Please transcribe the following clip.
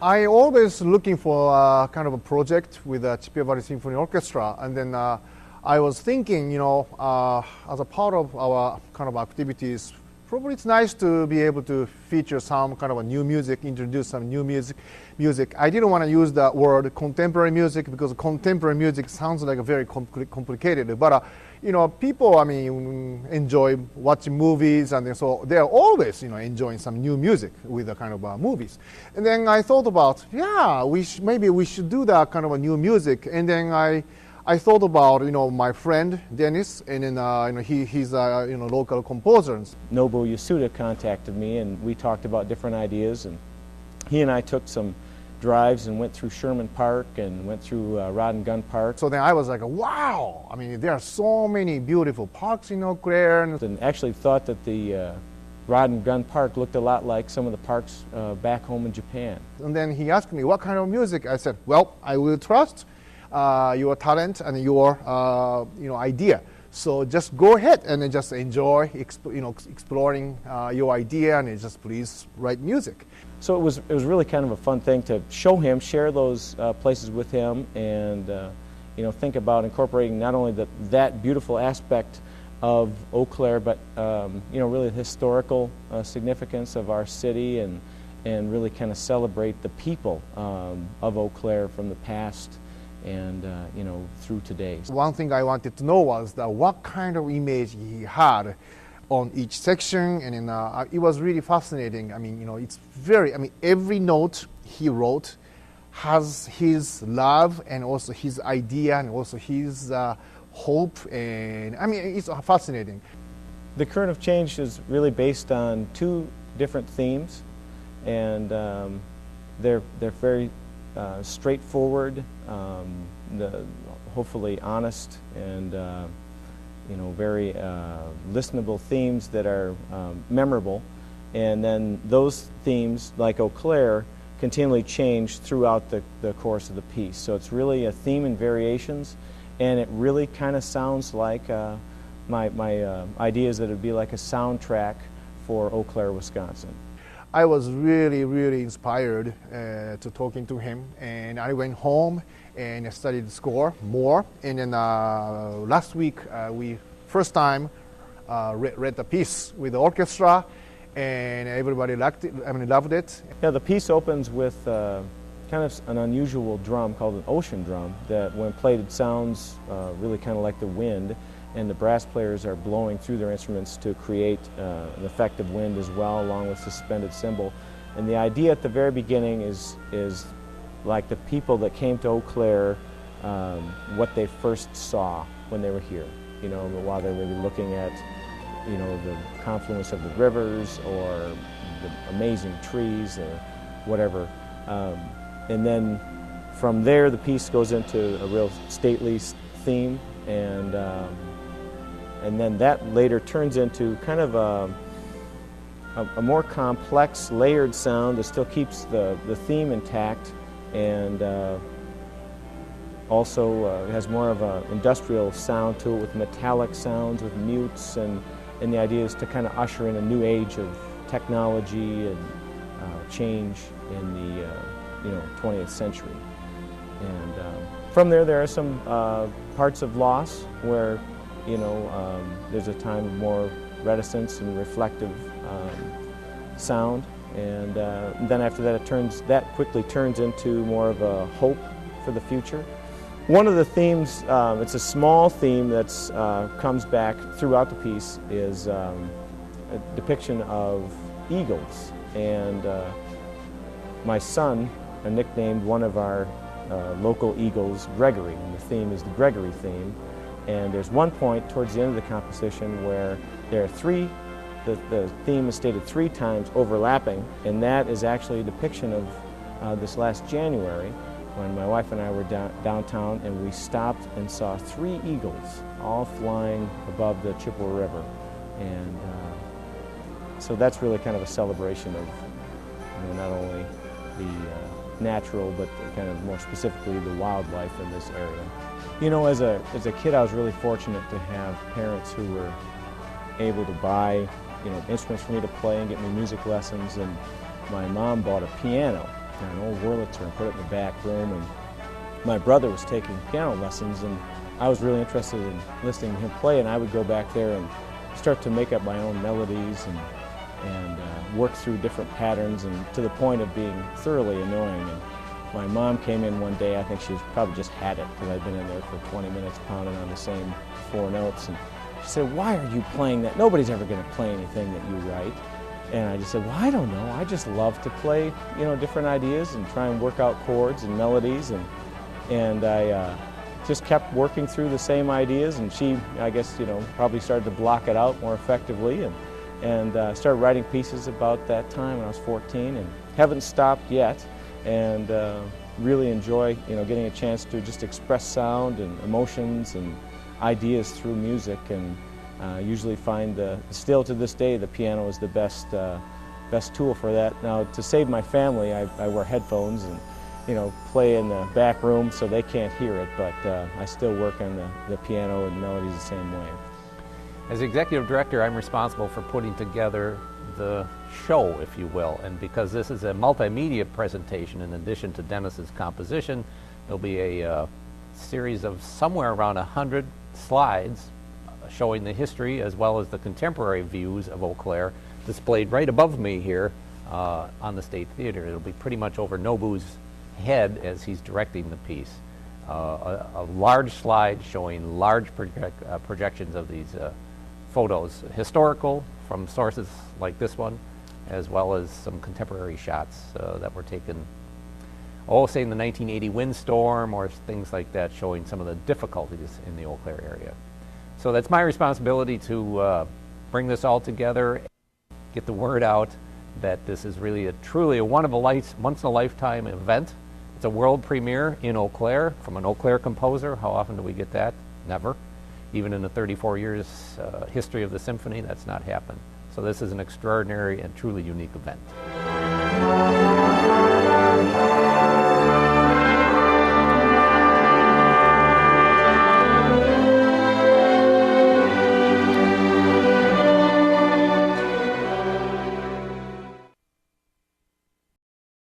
I always looking for kind of a project with the Chippewa Symphony Orchestra, and then I was thinking, as a part of our kind of activities, probably it's nice to be able to feature some kind of a new music, introduce some new music. I didn't want to use the word contemporary music because contemporary music sounds like a very complicated. But people, enjoy watching movies, and so they're always, enjoying some new music with the kind of movies. And then I thought about, maybe we should do that kind of a new music. And then I thought about, my friend Dennis, and then he's local composer. Nobu Yasuda contacted me, and we talked about different ideas, and he and I took some drives and went through Sherman Park and went through Rod and Gun Park. So then I was like, wow! There are so many beautiful parks in Eau Claire. And actually thought that the Rod and Gun Park looked a lot like some of the parks back home in Japan. And then he asked me what kind of music. I said, well, I will trust your talent and your idea. So just go ahead and then just enjoy exploring your idea, and just please write music. So it was really kind of a fun thing to show him, share those places with him, and think about incorporating not only that beautiful aspect of Eau Claire, but really the historical significance of our city, and really kind of celebrate the people of Eau Claire from the past and through today. One thing I wanted to know was that what kind of image he had on each section, and it was really fascinating. It's very, every note he wrote has his love and also his idea and also his hope, and it's fascinating. The Current of Change is really based on two different themes, and they're very straightforward, hopefully honest, and very listenable themes that are memorable. And then those themes, like Eau Claire, continually change throughout the course of the piece. So it's really a theme and variations, and it really kind of sounds like my idea is that it would be like a soundtrack for Eau Claire, Wisconsin. I was really, really inspired to talking to him, and I went home and I studied the score more. And then last week we first time read the piece with the orchestra, and everybody loved it. Yeah, the piece opens with kind of an unusual drum called an ocean drum that, when played, it sounds really kind of like the wind. And the brass players are blowing through their instruments to create an effect of wind as well, along with suspended cymbal. And the idea at the very beginning is like the people that came to Eau Claire, what they first saw when they were here. While they were looking at, the confluence of the rivers or the amazing trees or whatever. And then from there, the piece goes into a real stately theme, and then that later turns into kind of a more complex, layered sound that still keeps the theme intact, and also has more of an industrial sound to it, with metallic sounds, with mutes, and the idea is to kind of usher in a new age of technology and change in the 20th century. And from there are some parts of Loss where there's a time of more reticence and reflective sound, and then after that that quickly turns into more of a hope for the future. One of the themes, it's a small theme that's comes back throughout the piece, is a depiction of eagles, and my son nicknamed one of our local eagles Gregory, and the theme is the Gregory theme. And there's one point towards the end of the composition where there are the theme is stated 3 times overlapping, and that is actually a depiction of this last January when my wife and I were downtown, and we stopped and saw 3 eagles all flying above the Chippewa River. And so that's really kind of a celebration of not only the natural, but kind of more specifically the wildlife in this area. As a kid, I was really fortunate to have parents who were able to buy, instruments for me to play and get me music lessons. And my mom bought a piano an old Wurlitzer and put it in the back room. And my brother was taking piano lessons, and I was really interested in listening to him play, and I would go back there and start to make up my own melodies and work through different patterns, and to the point of being thoroughly annoying. And my mom came in one day, I think she was probably just had it, because I'd been in there for 20 minutes pounding on the same 4 notes, and she said, "Why are you playing that? Nobody's ever going to play anything that you write." And I just said, "Well, I don't know. I just love to play, different ideas and try and work out chords and melodies." And I just kept working through the same ideas, and she, I guess, probably started to block it out more effectively, and started writing pieces about that time when I was 14, and haven't stopped yet, and really enjoy, getting a chance to just express sound and emotions and ideas through music, and usually find still to this day, the piano is the best tool for that. Now, to save my family, I wear headphones and play in the back room so they can't hear it, but I still work on the piano and melodies the same way. As executive director, I'm responsible for putting together the show, if you will, and because this is a multimedia presentation, in addition to Dennis's composition, there'll be a series of somewhere around 100 slides showing the history as well as the contemporary views of Eau Claire displayed right above me here on the State Theater. It'll be pretty much over Nobu's head as he's directing the piece. A large slide showing large projections of these photos, historical from sources like this one, as well as some contemporary shots that were taken, say in the 1980 windstorm or things like that, showing some of the difficulties in the Eau Claire area. So that's my responsibility to bring this all together, get the word out that this is really truly a once-in-a-lifetime event. It's a world premiere in Eau Claire from an Eau Claire composer. How often do we get that? Never. Even in the 34 years history of the symphony, that's not happened. So this is an extraordinary and truly unique event.